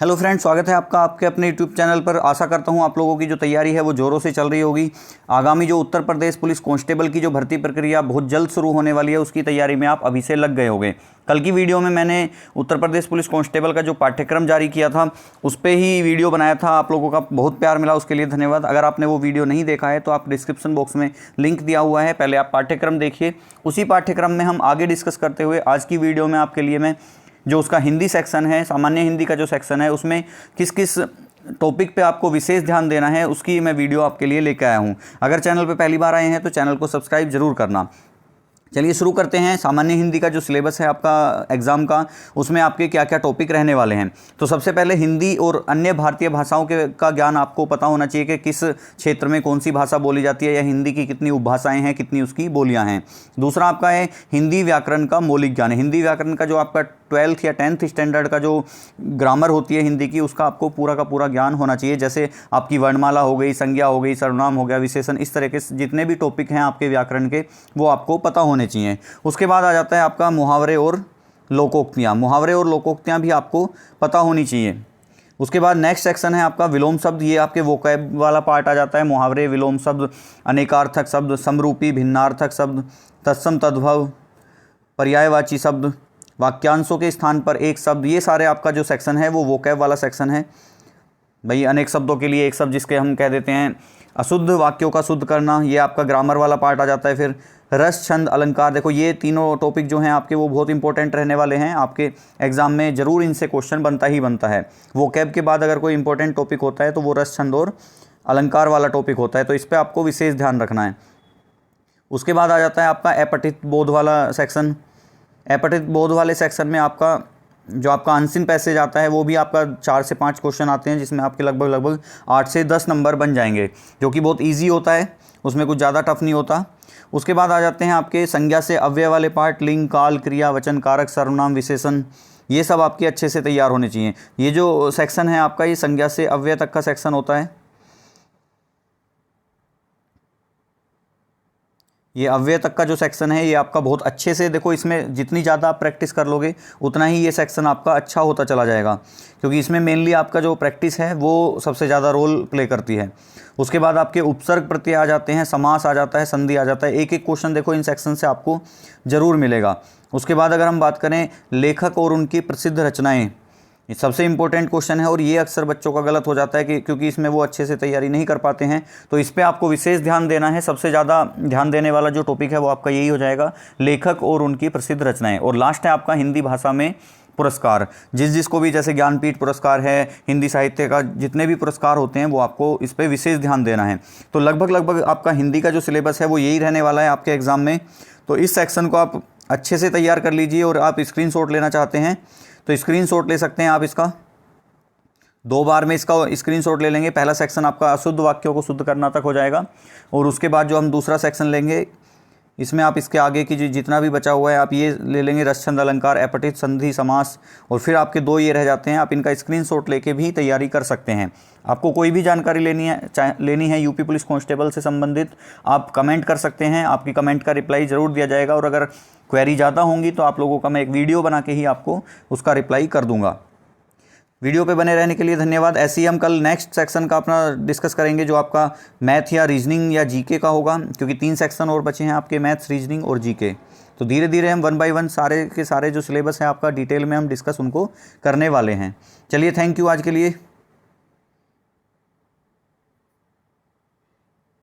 Hello friends, स्वागत है आपका आपके अपने यूट्यूब चैनल पर। आशा करता हूं आप लोगों की जो तैयारी है वो ज़ोरों से चल रही होगी। आगामी जो उत्तर प्रदेश पुलिस कांस्टेबल की जो भर्ती प्रक्रिया बहुत जल्द शुरू होने वाली है, उसकी तैयारी में आप अभी से लग गए होंगे। कल की वीडियो में मैंने उत्तर प्रदेश पुलिस कांस्टेबल का जो पाठ्यक्रम जारी किया था उस पर ही वीडियो बनाया था। आप लोगों का बहुत प्यार मिला, उसके लिए धन्यवाद। अगर आपने वो वीडियो नहीं देखा है तो आप डिस्क्रिप्शन बॉक्स में लिंक दिया हुआ है, पहले आप पाठ्यक्रम देखिए। उसी पाठ्यक्रम में हम आगे डिस्कस करते हुए आज की वीडियो में आपके लिए मैं जो उसका हिंदी सेक्शन है, सामान्य हिंदी का जो सेक्शन है, उसमें किस किस टॉपिक पे आपको विशेष ध्यान देना है उसकी मैं वीडियो आपके लिए लेकर आया हूं। अगर चैनल पे पहली बार आए हैं तो चैनल को सब्सक्राइब जरूर करना। चलिए शुरू करते हैं। सामान्य हिंदी का जो सिलेबस है आपका एग्ज़ाम का, उसमें आपके क्या क्या टॉपिक रहने वाले हैं। तो सबसे पहले हिंदी और अन्य भारतीय भाषाओं के का ज्ञान आपको पता होना चाहिए कि किस क्षेत्र में कौन सी भाषा बोली जाती है, या हिंदी की कितनी उपभाषाएं हैं, कितनी उसकी बोलियां हैं। दूसरा आपका है हिंदी व्याकरण का मौलिक ज्ञान। हिंदी व्याकरण का जो आपका 12th या 10th स्टैंडर्ड का जो ग्रामर होती है हिंदी की, उसका आपको पूरा का पूरा ज्ञान होना चाहिए। जैसे आपकी वर्णमाला हो गई, संज्ञा हो गई, सर्वनाम हो गया, विशेषण, इस तरह के जितने भी टॉपिक हैं आपके व्याकरण के वो आपको पता होने चाहिए। उसके बाद आ जाता है आपका मुहावरे और लोकोक्तियाँ। मुहावरे और लोकोक्तियाँ भी आपको पता होनी चाहिए। उसके बाद नेक्स्ट सेक्शन है आपका विलोम शब्द। ये आपके वोकैब वाला पार्ट आ जाता है। मुहावरे, विलोम शब्द, अनेकार्थक शब्द, समरूपी, भिन्नार्थक शब्द, तत्सम तद्भव, पर्यायवाची शब्द, वाक्यांशों के स्थान पर एक शब्द, ये सारे आपका जो सेक्शन है वो वोकैब वाला सेक्शन है। भाई अनेक शब्दों के लिए एक शब्द, जिसके हम कह देते हैं अशुद्ध वाक्यों का शुद्ध करना, ये आपका ग्रामर वाला पार्ट आ जाता है। फिर रस, छंद, अलंकार, देखो ये तीनों टॉपिक जो हैं आपके वो बहुत इंपॉर्टेंट रहने वाले हैं। आपके एग्जाम में ज़रूर इनसे क्वेश्चन बनता ही बनता है। वोकैब के बाद अगर कोई इंपॉर्टेंट टॉपिक होता है तो वो रस, छंद और अलंकार वाला टॉपिक होता है, तो इस पर आपको विशेष ध्यान रखना है। उसके बाद आ जाता है आपका अपठित बोध वाला सेक्शन। अपठित बोध वाले सेक्शन में आपका जो आपका अनसीन पैसेज आता है वो भी आपका 4 से 5 क्वेश्चन आते हैं, जिसमें आपके लगभग 8 से 10 नंबर बन जाएंगे, जो कि बहुत इजी होता है, उसमें कुछ ज़्यादा टफ नहीं होता। उसके बाद आ जाते हैं आपके संज्ञा से अव्यय वाले पार्ट। लिंग, काल, क्रिया, वचन, कारक, सर्वनाम, विशेषण, ये सब आपके अच्छे से तैयार होने चाहिए। ये जो सेक्शन है आपका, ये संज्ञा से अव्यय तक का सेक्शन होता है। ये अव्यय तक का जो सेक्शन है ये आपका बहुत अच्छे से, देखो इसमें जितनी ज़्यादा आप प्रैक्टिस कर लोगे उतना ही ये सेक्शन आपका अच्छा होता चला जाएगा, क्योंकि इसमें मेनली आपका जो प्रैक्टिस है वो सबसे ज़्यादा रोल प्ले करती है। उसके बाद आपके उपसर्ग प्रत्यय आ जाते हैं, समास आ जाता है, संधि आ जाता है। एक एक क्वेश्चन देखो इन सेक्शन से आपको ज़रूर मिलेगा। उसके बाद अगर हम बात करें लेखक और उनकी प्रसिद्ध रचनाएँ, ये सबसे इंपॉर्टेंट क्वेश्चन है, और ये अक्सर बच्चों का गलत हो जाता है कि क्योंकि इसमें वो अच्छे से तैयारी नहीं कर पाते हैं। तो इस पे आपको विशेष ध्यान देना है। सबसे ज़्यादा ध्यान देने वाला जो टॉपिक है वो आपका यही हो जाएगा, लेखक और उनकी प्रसिद्ध रचनाएं। और लास्ट है आपका हिंदी भाषा में पुरस्कार। जिसको भी, जैसे ज्ञानपीठ पुरस्कार है, हिंदी साहित्य का जितने भी पुरस्कार होते हैं वो आपको इस पर विशेष ध्यान देना है। तो लगभग आपका हिंदी का जो सिलेबस है वो यही रहने वाला है आपके एग्ज़ाम में। तो इस सेक्शन को आप अच्छे से तैयार कर लीजिए, और आप स्क्रीनशॉट लेना चाहते हैं तो स्क्रीनशॉट ले सकते हैं आप। इसका 2 बार में इसका स्क्रीनशॉट ले लेंगे। पहला सेक्शन आपका अशुद्ध वाक्यों को शुद्ध करना तक हो जाएगा, और उसके बाद जो हम दूसरा सेक्शन लेंगे इसमें आप इसके आगे की जितना भी बचा हुआ है आप ये ले लेंगे, रस, छंद, अलंकार, अपठित, संधि, समास, और फिर आपके 2 ये रह जाते हैं। आप इनका स्क्रीनशॉट लेके भी तैयारी कर सकते हैं। आपको कोई भी जानकारी लेनी है यूपी पुलिस कांस्टेबल से संबंधित, आप कमेंट कर सकते हैं। आपकी कमेंट का रिप्लाई ज़रूर दिया जाएगा, और अगर क्वेरी ज़्यादा होंगी तो आप लोगों का मैं एक वीडियो बना के ही आपको उसका रिप्लाई कर दूंगा। वीडियो पे बने रहने के लिए धन्यवाद। ऐसे ही हम कल नेक्स्ट सेक्शन का अपना डिस्कस करेंगे, जो आपका मैथ या रीजनिंग या जीके का होगा, क्योंकि 3 सेक्शन और बचे हैं आपके, मैथ्स, रीजनिंग और जीके। तो धीरे धीरे हम 1 बाय 1 सारे के सारे जो सिलेबस है आपका डिटेल में हम डिस्कस उनको करने वाले हैं। चलिए, थैंक यू आज के लिए।